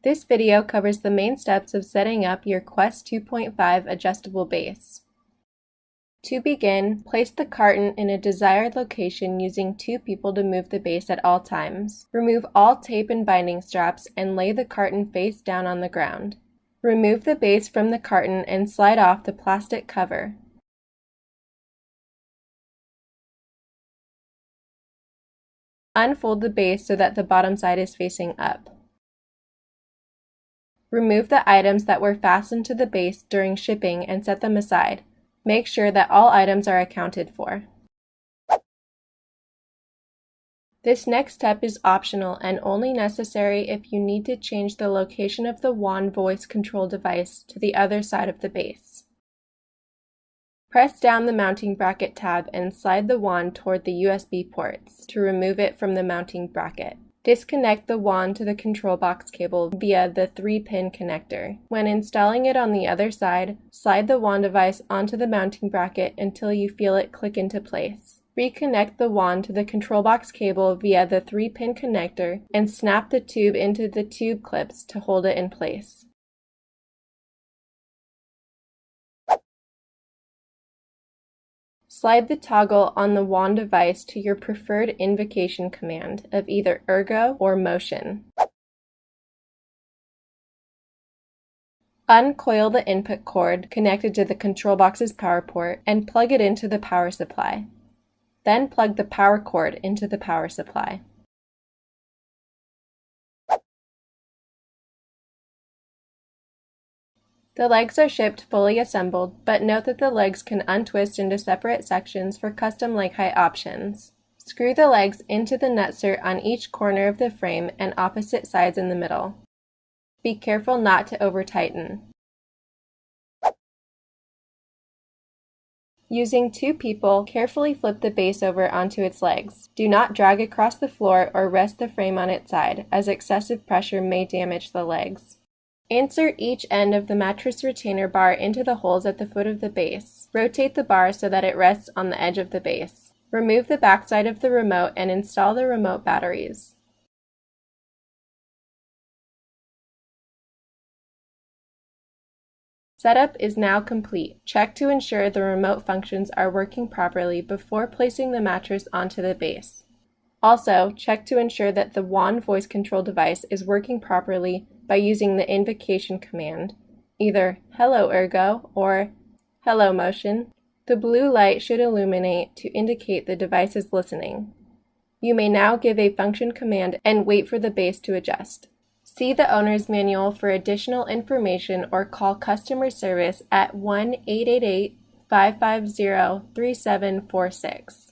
This video covers the main steps of setting up your Quest 2.5 adjustable base. To begin, place the carton in a desired location using 2 people to move the base at all times. Remove all tape and binding straps and lay the carton face down on the ground. Remove the base from the carton and slide off the plastic cover. Unfold the base so that the bottom side is facing up. Remove the items that were fastened to the base during shipping and set them aside. Make sure that all items are accounted for. This next step is optional and only necessary if you need to change the location of the wand voice control device to the other side of the base. Press down the mounting bracket tab and slide the wand toward the USB ports to remove it from the mounting bracket. Disconnect the wand to the control box cable via the 3-pin connector. When installing it on the other side, slide the wand device onto the mounting bracket until you feel it click into place. Reconnect the wand to the control box cable via the 3-pin connector and snap the tube into the tube clips to hold it in place. Slide the toggle on the wand device to your preferred invocation command of either Ergo or Motion. Uncoil the input cord connected to the control box's power port and plug it into the power supply. Then plug the power cord into the power supply. The legs are shipped fully assembled, but note that the legs can untwist into separate sections for custom leg height options. Screw the legs into the nutsert on each corner of the frame and opposite sides in the middle. Be careful not to over-tighten. Using 2 people, carefully flip the base over onto its legs. Do not drag across the floor or rest the frame on its side, as excessive pressure may damage the legs. Insert each end of the mattress retainer bar into the holes at the foot of the base. Rotate the bar so that it rests on the edge of the base. Remove the backside of the remote and install the remote batteries. Setup is now complete. Check to ensure the remote functions are working properly before placing the mattress onto the base. Also, check to ensure that the wand voice control device is working properly by using the invocation command, either Hello Ergo or Hello Motion. The blue light should illuminate to indicate the device is listening. You may now give a function command and wait for the base to adjust. See the owner's manual for additional information or call customer service at 1-888-550-3746.